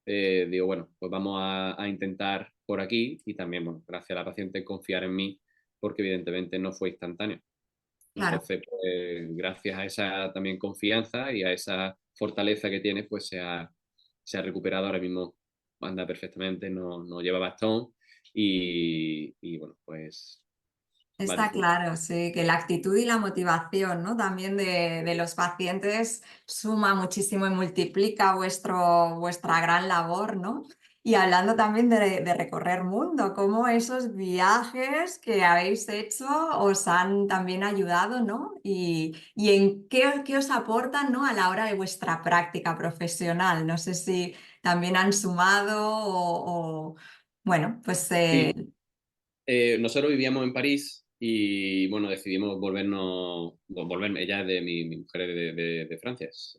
digo, bueno, pues vamos a intentar por aquí y también, bueno, gracias a la paciente confiar en mí, porque evidentemente no fue instantáneo. Claro. Entonces, pues, gracias a esa también confianza y a esa fortaleza que tiene, pues se ha recuperado ahora mismo, anda perfectamente, no lleva bastón y bueno, pues va Está disfrutando. claro, sí, que la actitud y la motivación, ¿no? También de los pacientes suma muchísimo y multiplica vuestra gran labor, ¿no? Y hablando también de recorrer mundo, cómo esos viajes que habéis hecho os han también ayudado, ¿no? Y en qué os aportan, ¿no? A la hora de vuestra práctica profesional. No sé si también han sumado bueno, pues Sí, nosotros vivíamos en París y bueno, decidimos volvernos, ella es de mi mujer es de Francia, es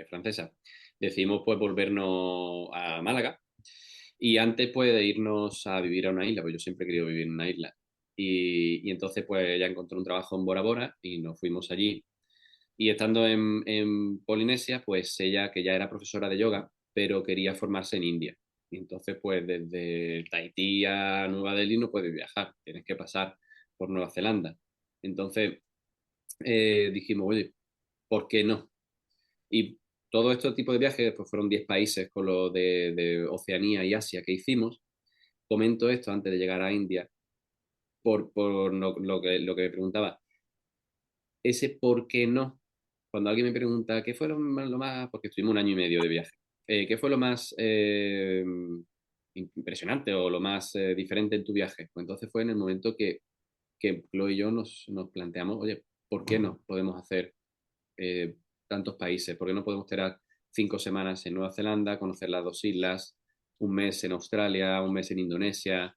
francesa. Decidimos pues volvernos a Málaga y antes pues de irnos a vivir a una isla, pues yo siempre he querido vivir en una isla. Y entonces pues ella encontró un trabajo en Bora Bora y nos fuimos allí. Y estando en Polinesia, pues ella, que ya era profesora de yoga, pero quería formarse en India. Y entonces, pues desde Tahití a Nueva Delhi no puedes viajar, tienes que pasar por Nueva Zelanda. Entonces dijimos, oye, ¿por qué no? Y todo este tipo de viajes, pues fueron 10 países con lo de Oceanía y Asia que hicimos. Comento esto antes de llegar a India, por lo que me preguntaba. Ese por qué no. Cuando alguien me pregunta, ¿qué fue lo más, porque estuvimos un año y medio de viaje, ¿qué fue lo más impresionante o lo más diferente en tu viaje? Pues entonces fue en el momento que Chloe y yo nos planteamos, oye, ¿por qué no podemos hacer tantos países? ¿Por qué no podemos tener 5 semanas en Nueva Zelanda, conocer las dos islas, un mes en Australia, un mes en Indonesia?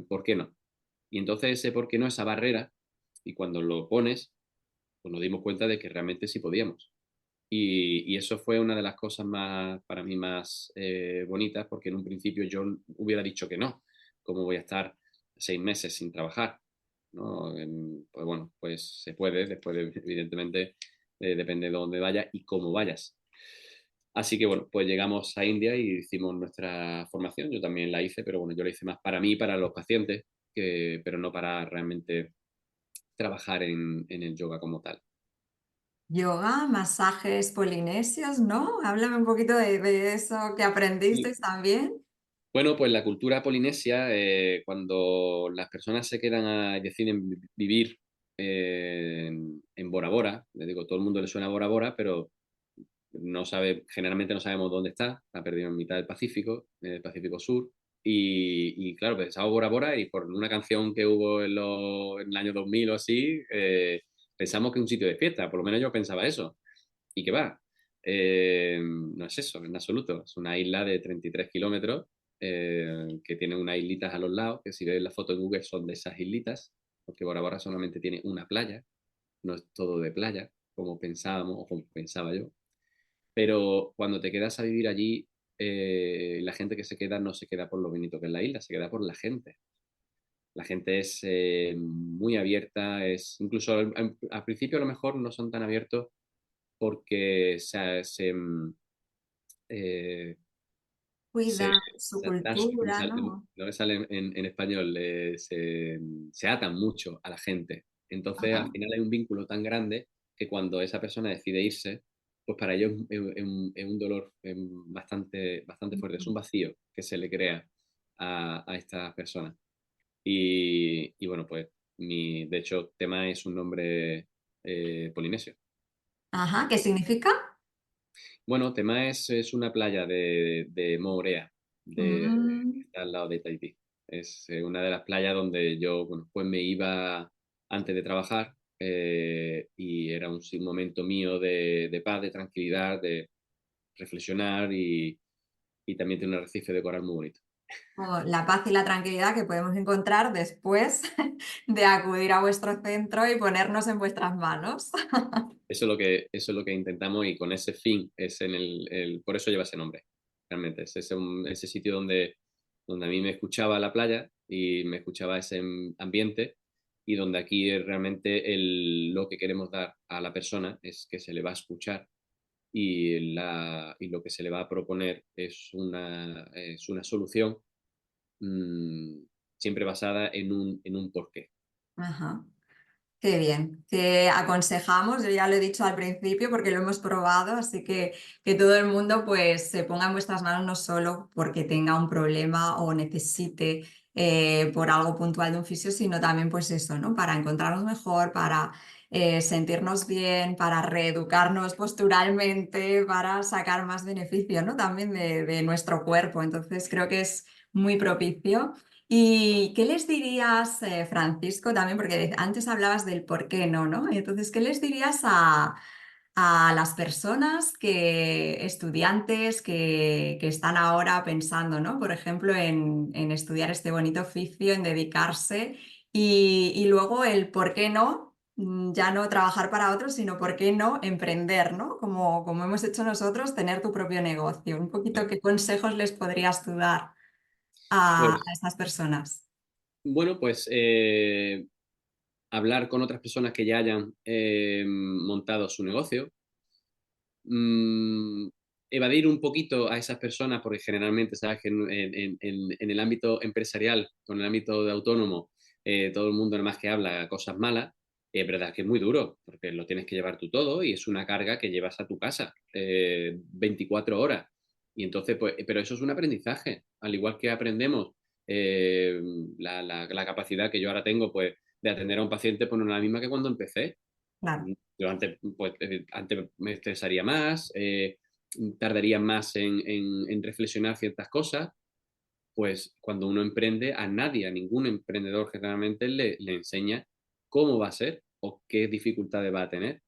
¿Por qué no? Y entonces ese por qué no, esa barrera, y cuando lo pones, pues nos dimos cuenta de que realmente sí podíamos. Y eso fue una de las cosas más, para mí, más bonitas, porque en un principio yo hubiera dicho que no, ¿cómo voy a estar 6 meses sin trabajar? ¿no? Pues bueno, pues se puede, después evidentemente depende de dónde vayas y cómo vayas. Así que bueno, pues llegamos a India y hicimos nuestra formación. Yo también la hice, pero bueno, yo la hice más para mí y para los pacientes, pero no para realmente trabajar en el yoga como tal. Yoga, masajes polinesios, ¿no? Háblame un poquito de eso que aprendisteis también. Bueno, pues la cultura polinesia, cuando las personas se quedan deciden vivir en Bora Bora, les digo, todo el mundo le suena Bora Bora, pero generalmente no sabemos dónde está perdido en mitad del Pacífico, el Pacífico Sur, y claro, pensaba Bora Bora y por una canción que hubo en el año 2000 o así, pensamos que es un sitio de fiesta, por lo menos yo pensaba eso, y que va. No es eso, en absoluto. Es una isla de 33 kilómetros que tiene unas islitas a los lados, que si ves la foto en Google son de esas islitas, porque Bora Bora solamente tiene una playa, no es todo de playa, como pensábamos o como pensaba yo. Pero cuando te quedas a vivir allí, la gente que se queda no se queda por lo bonito que es la isla, se queda por la gente. La gente es muy abierta, incluso al principio a lo mejor no son tan abiertos porque eh, se, Cuida su no me cultura, sale, ¿no? no me sale en español, se atan mucho a la gente. Entonces, Ajá. al final hay un vínculo tan grande que cuando esa persona decide irse, pues para ellos es un dolor bastante fuerte, es un vacío que se le crea a estas personas. Y bueno, pues de hecho, Tema es un nombre polinesio. Ajá, ¿qué significa? Bueno, Tema es una playa de Moorea, que Mm. está al lado de Tahití. Es una de las playas donde yo, bueno, pues me iba antes de trabajar y era un momento mío de paz, de tranquilidad, de reflexionar y también tiene un arrecife de coral muy bonito. O la paz y la tranquilidad que podemos encontrar después de acudir a vuestro centro y ponernos en vuestras manos. Eso es lo que intentamos y con ese fin por eso lleva ese nombre. Realmente es ese sitio donde a mí me escuchaba la playa y me escuchaba ese ambiente y donde aquí realmente lo que queremos dar a la persona es que se le va a escuchar y lo que se le va a proponer es una solución mm, siempre basada en un porqué. Ajá. Qué bien, que aconsejamos, yo ya lo he dicho al principio porque lo hemos probado, así que todo el mundo pues se ponga en vuestras manos no solo porque tenga un problema o necesite por algo puntual de un fisio, sino también pues eso, ¿no? Para encontrarnos mejor, para sentirnos bien, para reeducarnos posturalmente, para sacar más beneficio, ¿no? También de nuestro cuerpo. Entonces creo que es muy propicio. ¿Y qué les dirías, Francisco, también? Porque antes hablabas del por qué no, ¿no? Entonces, ¿qué les dirías a las personas estudiantes que están ahora pensando, ¿no? Por ejemplo, en estudiar este bonito oficio, en dedicarse y luego el por qué no, ya no trabajar para otros, sino por qué no emprender, ¿no? Como hemos hecho nosotros, tener tu propio negocio. Un poquito, ¿qué consejos les podrías tú dar a Pues estas personas? bueno, pues hablar con otras personas que ya hayan montado su negocio, mm, evadir un poquito a esas personas, porque generalmente sabes que en el ámbito empresarial, con el ámbito de autónomo, todo el mundo nada más que habla cosas malas. Es verdad que es muy duro, porque lo tienes que llevar tú todo y es una carga que llevas a tu casa 24 horas. Y entonces, pues, pero eso es un aprendizaje, al igual que aprendemos eh, la capacidad que yo ahora tengo, pues, de atender a un paciente, pues no es la misma que cuando empecé. Claro. Yo antes me estresaría más, tardaría más en reflexionar ciertas cosas. Pues cuando uno emprende, a ningún emprendedor generalmente le enseña cómo va a ser o qué dificultades va a tener.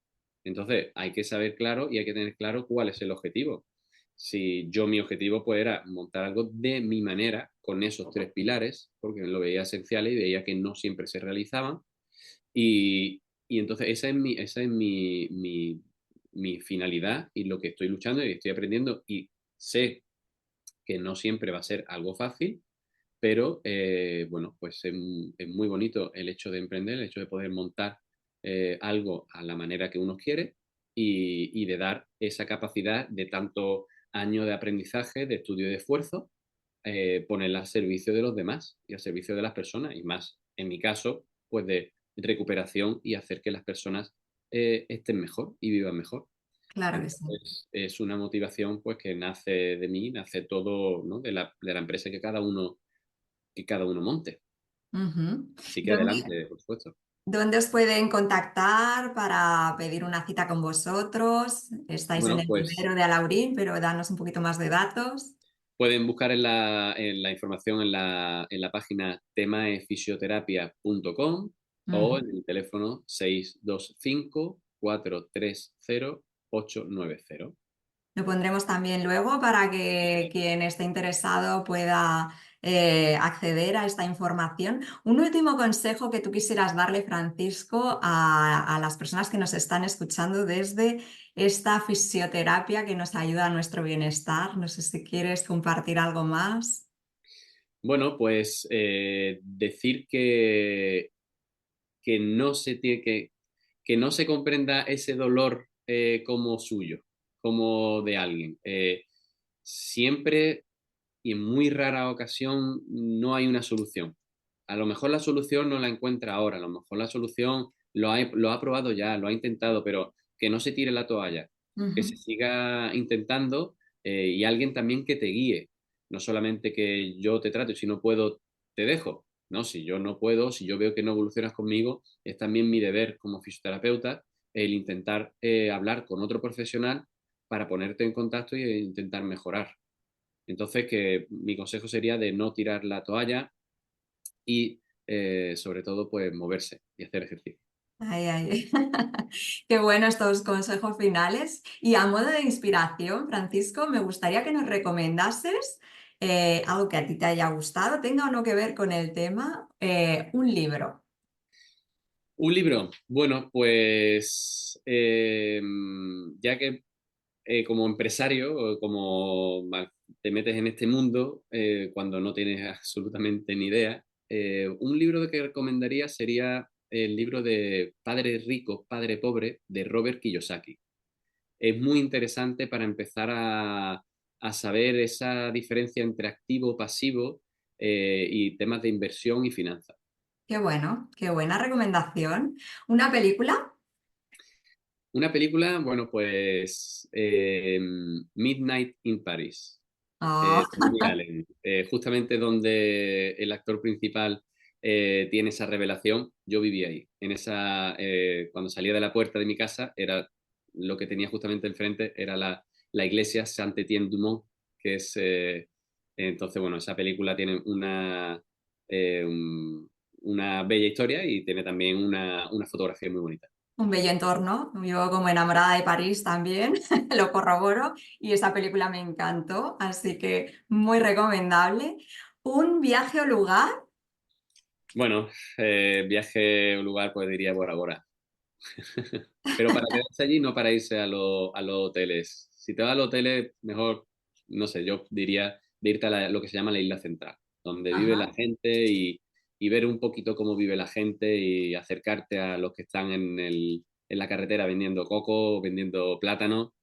Entonces hay que saber claro y hay que tener claro cuál es el objetivo. Si mi objetivo pues era montar algo de mi manera, con esos tres pilares, porque lo veía esencial y veía que no siempre se realizaban, y entonces esa es mi finalidad y lo que estoy luchando y estoy aprendiendo y sé que no siempre va a ser algo fácil, pero bueno, pues es muy bonito el hecho de emprender, el hecho de poder montar algo a la manera que uno quiere y de dar esa capacidad de tanto año de aprendizaje, de estudio y de esfuerzo, ponerla al servicio de los demás y al servicio de las personas y más, en mi caso, pues de recuperación y hacer que las personas estén mejor y vivan mejor. Claro que sí. Entonces, es una motivación pues que nace de mí, nace todo, ¿no? de la empresa que cada uno monte. Ujú. Así que ¿Dónde, adelante, por supuesto. dónde os pueden contactar para pedir una cita con vosotros? Estáis en Bueno, el pues vivero de Alaurín, pero danos un poquito más de datos. pueden buscar en la información en la página temaefisioterapia.com o Ujú. en el teléfono 625-430-890. Lo pondremos también luego para que quien esté interesado pueda acceder a esta información. Un último consejo que tú quisieras darle, Francisco, a las personas que nos están escuchando desde esta fisioterapia que nos ayuda a nuestro bienestar. No sé si quieres compartir algo más. Bueno, pues decir que no se tiene que no se comprenda ese dolor como suyo, como de alguien. Siempre y en muy rara ocasión no hay una solución. A lo mejor la solución no la encuentra ahora, a lo mejor la solución lo ha probado ya, lo ha intentado, pero que no se tire la toalla, que se Ujú. siga intentando y alguien también que te guíe. No solamente que yo te trato y si no puedo, te dejo. No, si yo no puedo, si yo veo que no evolucionas conmigo, es también mi deber como fisioterapeuta el intentar hablar con otro profesional para ponerte en contacto e intentar mejorar. Entonces, que mi consejo sería de no tirar la toalla y sobre todo, pues moverse y hacer ejercicio. Ay, ay. Qué bueno estos consejos finales. Y a modo de inspiración, Francisco, me gustaría que nos recomendases algo que a ti te haya gustado, tenga o no que ver con el tema, un libro. Un libro, bueno, pues ya que como empresario, o como te metes en este mundo cuando no tienes absolutamente ni idea, un libro que recomendaría sería el libro de Padre Rico, Padre Pobre de Robert Kiyosaki. Es muy interesante para empezar a saber esa diferencia entre activo, pasivo y temas de inversión y finanzas. Qué bueno, qué buena recomendación. ¿Una película? Una película, bueno, pues Midnight in Paris, Oh, de Woody Allen, justamente donde el actor principal tiene esa revelación, yo viví ahí. En esa, cuando salía de la puerta de mi casa, era lo que tenía justamente enfrente, era la iglesia Saint-Étienne-du-Mont, que es, entonces, bueno, esa película tiene una bella historia y tiene también una fotografía muy bonita. un bello entorno. Yo como enamorada de París también, lo corroboro y esa película me encantó, así que muy recomendable. ¿Un viaje o lugar? Bueno, viaje a un lugar, pues diría Bora Bora. Pero para quedarse allí, no para irse a los hoteles. Si te vas a los hoteles, mejor, no sé, yo diría de irte a lo que se llama la isla central, donde vive la Ajá. gente y ver un poquito cómo vive la gente y acercarte a los que están en la carretera vendiendo coco, vendiendo plátano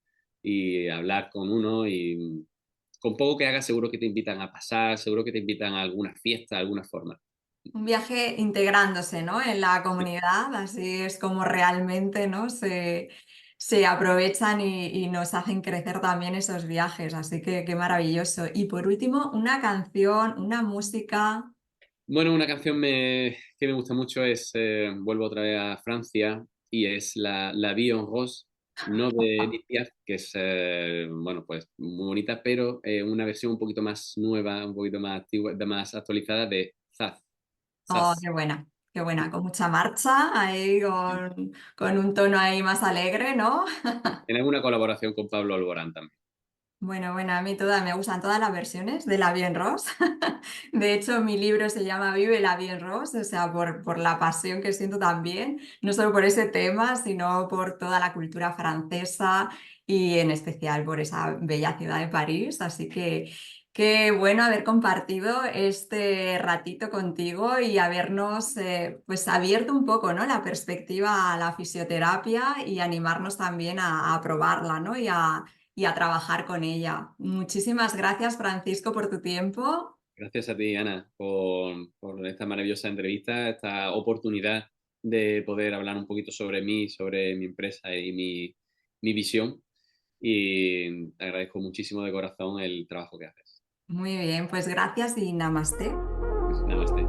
y hablar con uno y con poco que hagas seguro que te invitan a pasar, seguro que te invitan a alguna fiesta, a alguna forma. Un viaje integrándose, ¿no? En la comunidad, así es como realmente, ¿no? Se aprovechan y nos hacen crecer también esos viajes, así que qué maravilloso. Y por último, una canción, una música. Bueno, una canción que me gusta mucho es, vuelvo otra vez a Francia, y es La Vie en Rose, no de Edith Piaf, que es, bueno, pues muy bonita, pero una versión un poquito más nueva, un poquito más antigua, más actualizada de Zaz. Oh, Zaz. qué buena, con mucha marcha, ahí con un tono ahí más alegre, ¿no? En alguna colaboración con Pablo Alborán también. Bueno, bueno, a mí todas me gustan todas las versiones de la Bien Ross. De hecho, mi libro se llama Vive la Bien Ross, o sea, por la pasión que siento también, no solo por ese tema, sino por toda la cultura francesa y en especial por esa bella ciudad de París. Así que Qué bueno haber compartido este ratito contigo y habernos pues abierto un poco, ¿no? La perspectiva a la fisioterapia y animarnos también a probarla, ¿no? Y a trabajar con ella. Muchísimas gracias, Francisco, por tu tiempo. Gracias a ti, Ana, por esta maravillosa entrevista, esta oportunidad de poder hablar un poquito sobre mí, sobre mi empresa y mi visión. Y te agradezco muchísimo de corazón el trabajo que haces. Muy bien, pues gracias y namaste. Pues, namaste.